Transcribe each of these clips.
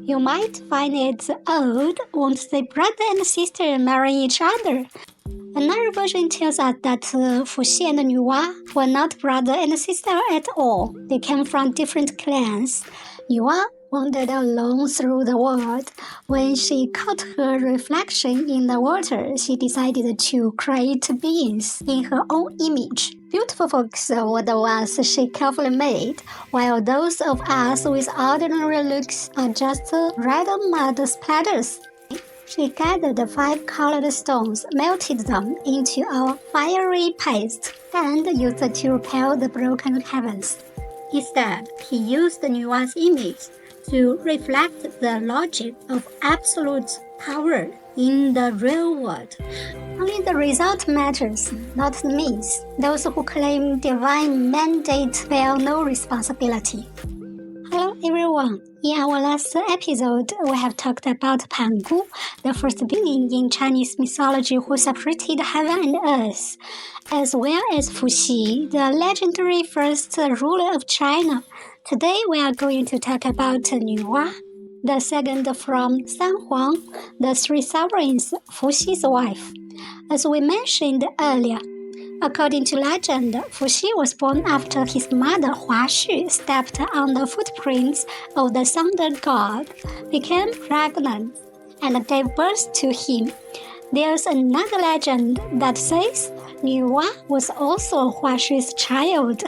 You might find it odd, won't the brother and sister marry each other? Another version tells us that Fuxi and Nuwa were not brother and sister at all. They came from different clans. Nuwa wandered alone through the world. When she caught her reflection in the water, she decided to create beings in her own image. Beautiful folks were the ones she carefully made, while those of us with ordinary looks are just red mud splatters. She gathered the 5 colored stones, melted them into a fiery paste, and used it to repel the broken heavens. Instead, he used Nuwa's image to reflect the logic of absolute power in the real world. Only the result matters, not the means. Those who claim divine mandate bear no responsibility. Hello everyone. In our last episode, we have talked about Pangu, the first being in Chinese mythology who separated heaven and earth, as well as Fuxi, the legendary first ruler of China. Today we are going to talk about Nuwa, the second from San Huang, the 3 sovereigns, Fuxi's wife. As we mentioned earlier, according to legend, Fuxi was born after his mother Hua Xu stepped on the footprints of the thunder god, became pregnant, and gave birth to him. There's another legend that says Nuwa was also Hua Xu's child.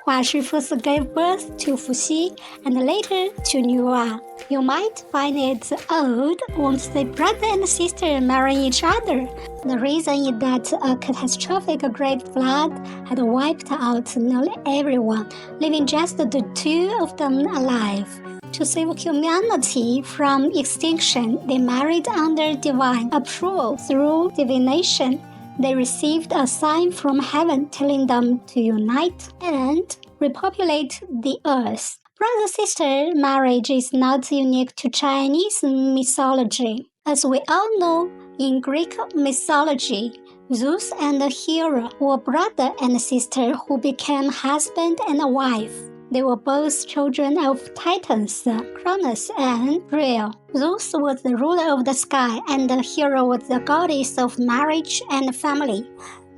Hua Xu first gave birth to Fuxi and later to Nuwa. You might find it odd, won't the brother and sister marry each other? The reason is that a catastrophic great flood had wiped out nearly everyone, leaving just the 2 of them alive. To save humanity from extinction, they married under divine approval through divination. They received a sign from heaven telling them to unite and repopulate the earth. Brother-sister marriage is not unique to Chinese mythology. As we all know, in Greek mythology, Zeus and Hera were brother and sister who became husband and wife. They were both children of Titans, Cronus and Rhea. Zeus was the ruler of the sky, and Hera was the goddess of marriage and family.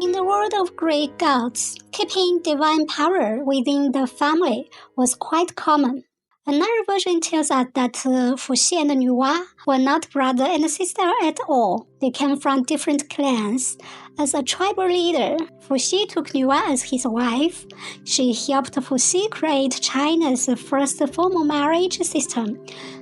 In the world of Greek gods, keeping divine power within the family was quite common. Another version tells us that Fuxi and Nuwa were not brother and sister at all. They came from different clans. As a tribal leader, Fuxi took Nuwa as his wife. She helped Fuxi create China's first formal marriage system.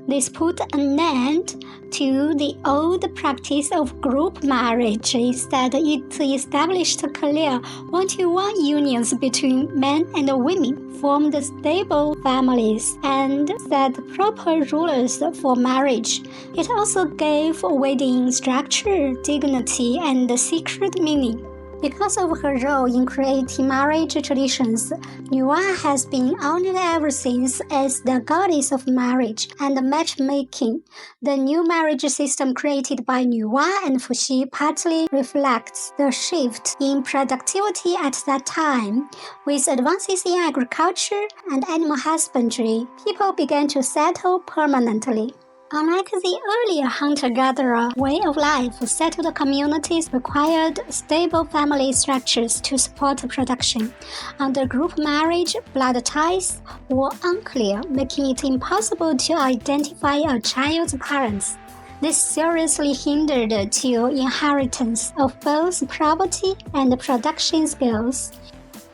This put an end to the old practice of group marriage. Instead, it established clear one-to-one unions between men and women, formed stable families, and set proper rules for marriage. It also gave wedding structure, dignity, and secret meaning. Because of her role in creating marriage traditions, Nuwa has been honored ever since as the goddess of marriage and matchmaking. The new marriage system created by Nuwa and Fuxi partly reflects the shift in productivity at that time. With advances in agriculture and animal husbandry, people began to settle permanently. Unlike the earlier hunter-gatherer way of life, settled communities required stable family structures to support production. Under group marriage, blood ties were unclear, making it impossible to identify a child's parents. This seriously hindered the inheritance of both property and production skills.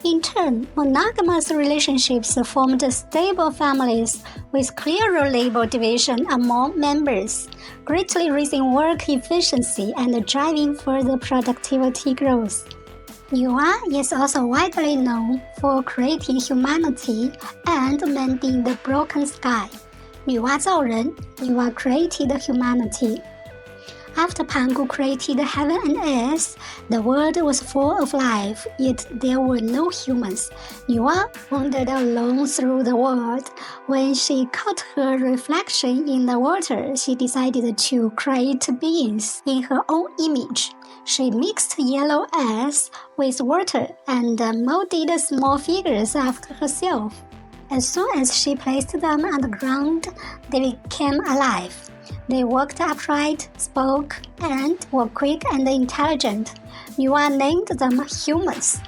In turn, monogamous relationships formed stable families with clearer labor division among members, greatly raising work efficiency and driving further productivity growth. Nuwa is also widely known for creating humanity and mending the broken sky. Nuwa 造人, Nuwa created humanity. After Pangu created heaven and earth, the world was full of life, yet there were no humans. Nuwa wandered alone through the world. When she caught her reflection in the water, she decided to create beings in her own image. She mixed yellow earth with water and molded small figures after herself. As soon as she placed them on the ground, they became alive. They walked upright, spoke, and were quick and intelligent. Nuwa named them humans.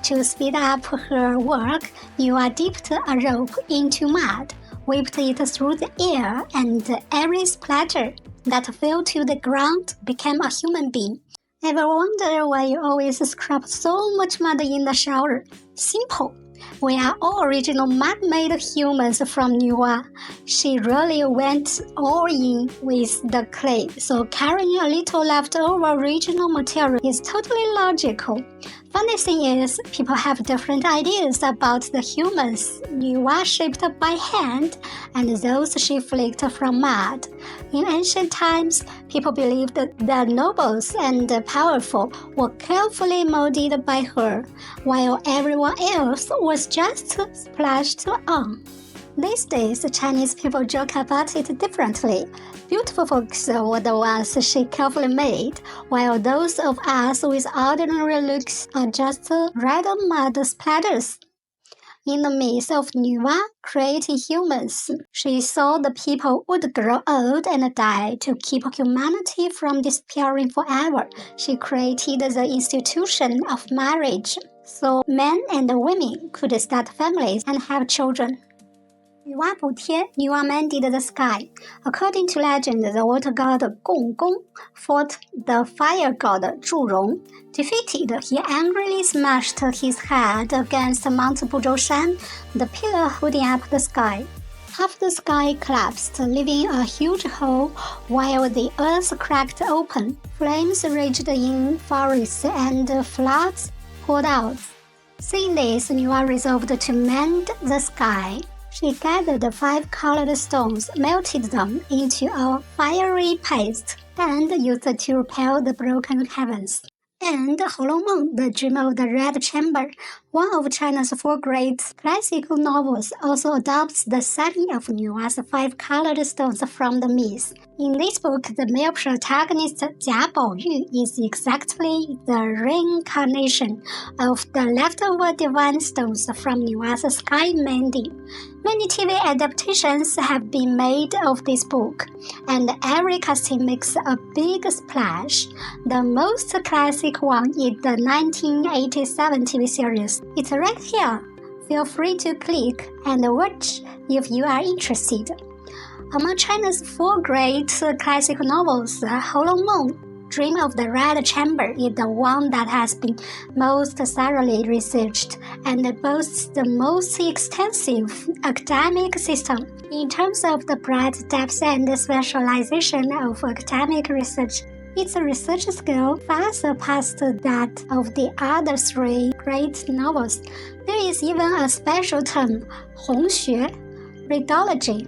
To speed up her work, Nuwa dipped a rope into mud, whipped it through the air, and every splatter that fell to the ground became a human being. Ever wonder why you always scrub so much mud in the shower? Simple. We are all original mud-made humans from Nuwa. She really went all in with the clay, so carrying a little leftover original material is totally logical. Funny thing is, people have different ideas about the humans Nuwa shaped by hand and those she flicked from mud. In ancient times, people believed that the nobles and the powerful were carefully molded by her, while everyone else was just splashed on. These days, Chinese people joke about it differently. Beautiful folks were the ones she carefully made, while those of us with ordinary looks are just red mud splatters. In the midst of Nuwa creating humans, she saw the people would grow old and die. To keep humanity from disappearing forever, she created the institution of marriage, so men and women could start families and have children. Nuwa 补天 Nuwa mended the sky. According to legend, the water god Gong Gong fought the fire god Zhu Rong. Defeated, he angrily smashed his head against Mount Buzhoushan, the pillar holding up the sky. Half the sky collapsed, leaving a huge hole, while the earth cracked open. Flames raged in forests and floods poured out. Seeing this, Nuwa resolved to mend the sky. She gathered 5 colored stones, melted them into a fiery paste, and used it to repel the broken heavens. And The Dream of the Red Chamber, one of China's 4 great classical novels, also adopts the setting of Nuwa's 5 colored stones from the myth. In this book, the male protagonist Jia Baoyu is exactly the reincarnation of the leftover divine stones from Nuwa's sky mending. Many TV adaptations have been made of this book, and every casting makes a big splash. The most classic one is the 1987 TV series. It's right here. Feel free to click and watch if you are interested. Among China's 4 great classic novels, Dream of the Red Chamber is the one that has been most thoroughly researched and boasts the most extensive academic system. In terms of the breadth, depth, and specialization of academic research, its research scale far surpassed that of the other 3 great novels. There is even a special term, 红学, mythology,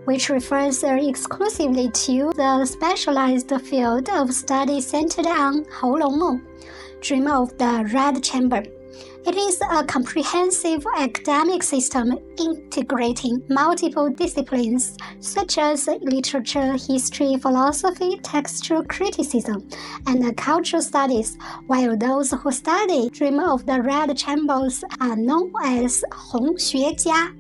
which refers exclusively to the specialized field of study centered on 红楼梦, Dream of the Red Chamber. It is a comprehensive academic system integrating multiple disciplines such as literature, history, philosophy, textual criticism, and cultural studies, while those who study Dream of the Red Chambers are known as 红学家,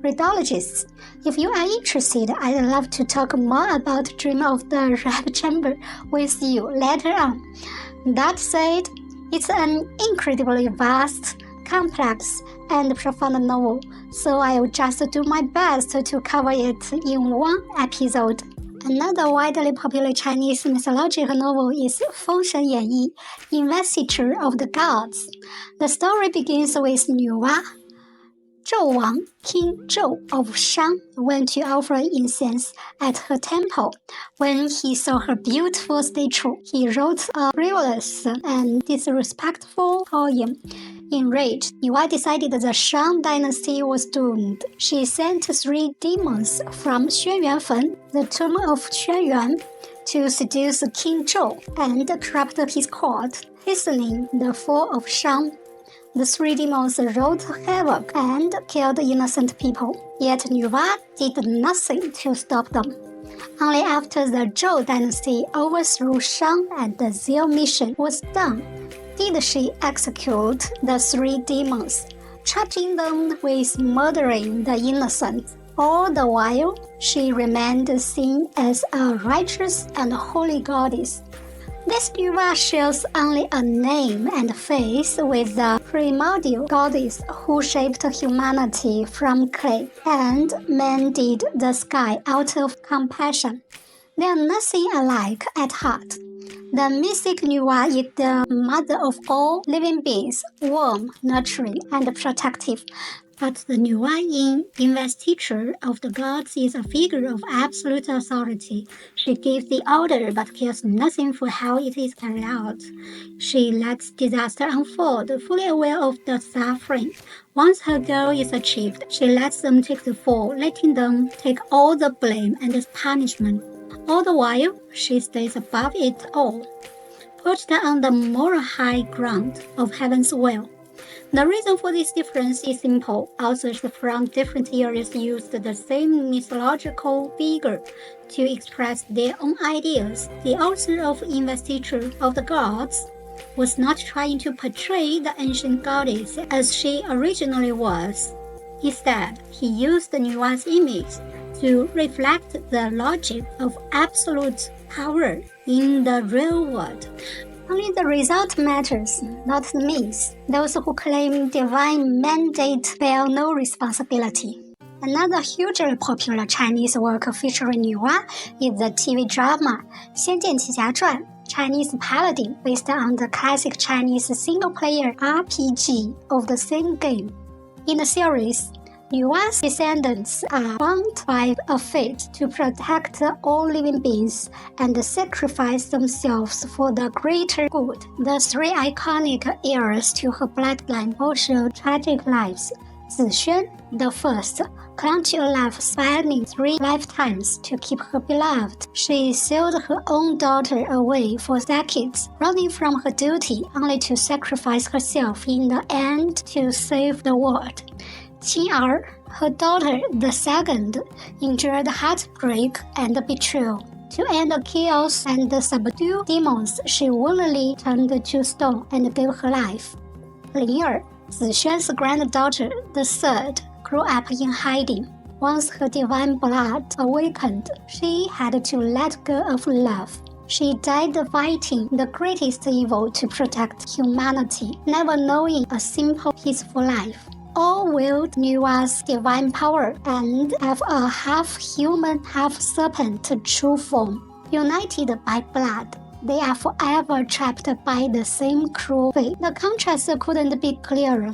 rheologists. If you are interested, I'd love to talk more about Dream of the Red Chamber with you later on. That said, it's an incredibly vast, complex, and profound novel, so I'll just do my best to cover it in one episode. Another widely popular Chinese mythological novel is《封神演义》, Investiture of the Gods. The story begins with Nuwa. Zhou Wang, King Zhou of Shang, went to offer incense at her temple. When he saw her beautiful statue, he wrote a frivolous and disrespectful poem. Enraged, Nuwa decided the Shang dynasty was doomed. She sent 3 demons from Xuanyuanfen, the tomb of Xuanyuan, to seduce King Zhou and corrupt his court, hastening the fall of Shang. The 3 demons wrought havoc and killed innocent people, yet Nuwa did nothing to stop them. Only after the Zhou dynasty overthrew Shang and their mission was done did she execute the 3 demons. charging them with murdering the innocent. All the while, she remained seen as a righteous and holy goddess. This Nuwa shares only a name and face with the primordial goddess who shaped humanity from clay and mended the sky out of compassion. They are nothing alike at heart. The mythic Nuwa is the mother of all living beings, warm, nurturing, and protective. But the Nuwa in Investiture of the gods is a figure of absolute authority. She gives the order but cares nothing for how it is carried out. She lets disaster unfold, fully aware of the suffering. Once her goal is achieved, she lets them take the fall, letting them take all the blame and the punishment. All the while, she stays above it all, perched on the moral high ground of heaven's will. The reason for this difference is simple. Authors from different eras used the same mythological figure to express their own ideas. The author of Investiture of the Gods was not trying to portray the ancient goddess as she originally was. Instead, he used Nuwa's image to reflect the logic of absolute power in the real world. Only the result matters, not the means. Those who claim divine mandate bear no responsibility. Another hugely popular Chinese work featuring Nuwa is the TV drama《仙剑奇侠传》, Chinese paladin based on the classic Chinese single-player RPG of the same game. In the series, Nuwa's descendants are bound by a fate to protect all living beings and sacrifice themselves for the greater good. The three iconic heirs to her bloodline all show tragic lives. Zixuan, the first, clung to a life spanning 3 lifetimes to keep her beloved. She sealed her own daughter away for decades, running from her duty only to sacrifice herself in the end to save the world. Qing'er, her daughter, the second, endured heartbreak and betrayal. To end the chaos and subdue demons, she willingly turned to stone and gave her life. Ling'er, Zixuan's granddaughter, the third, grew up in hiding. Once her divine blood awakened, she had to let go of love. She died fighting the greatest evil to protect humanity, never knowing a simple, peaceful life. All wield Nuwa's divine power and have a half-human, half-serpent true form. United by blood, they are forever trapped by the same cruel fate. The contrast couldn't be clearer.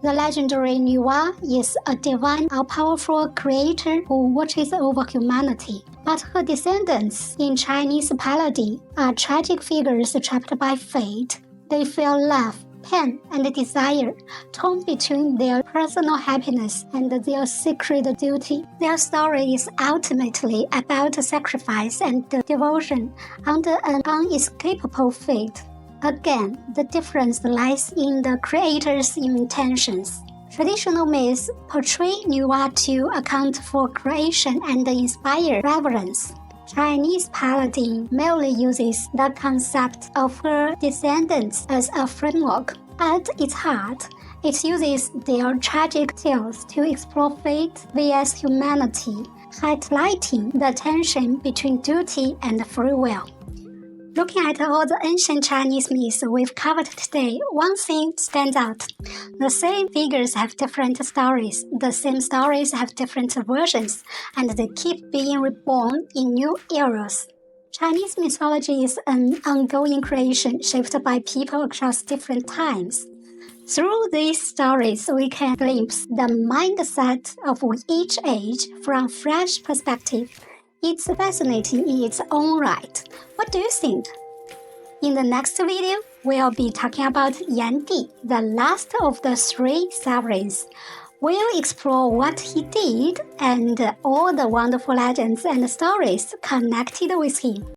The legendary Nuwa is a divine, all-powerful creator who watches over humanity. But her descendants in Chinese paladin are tragic figures trapped by fate. They feel love, pain, and desire, torn between their personal happiness and their sacred duty. Their story is ultimately about sacrifice and devotion under an unescapable fate. Again, the difference lies in the creator's intentions. Traditional myths portray Nuwa to account for creation and inspire reverence. Chinese paladin merely uses the concept of her descendants as a framework. At its heart, it uses their tragic tales to explore fate vs humanity, highlighting the tension between duty and free will. Looking at all the ancient Chinese myths we've covered today, one thing stands out. The same figures have different stories, the same stories have different versions, and they keep being reborn in new eras. Chinese mythology is an ongoing creation shaped by people across different times. Through these stories, we can glimpse the mindset of each age from a fresh perspective. It's fascinating in its own right. What do you think? In the next video, we'll be talking about Yan Di, the last of the 3 sovereigns. We'll explore what he did and all the wonderful legends and stories connected with him.